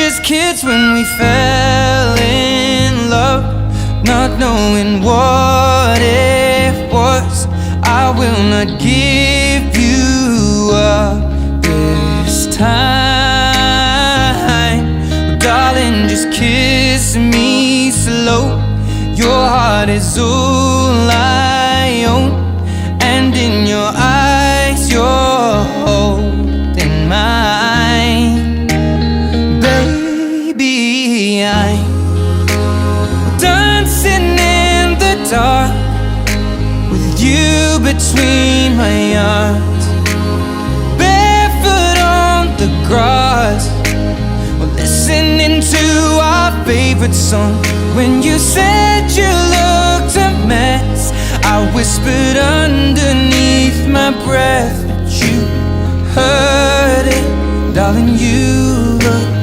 just kids when we fell in love, not knowing what it was. I will not give you up this time. Oh, darling, just kiss me slow. Your heart is all I own, and in your eyes you're holding mine. Baby, I'm dancing in the dark with you between my arms, barefoot on the grass, or listening to our favorite song. When you said you looked a mess, I whispered underneath my breath, but you heard it, darling, you look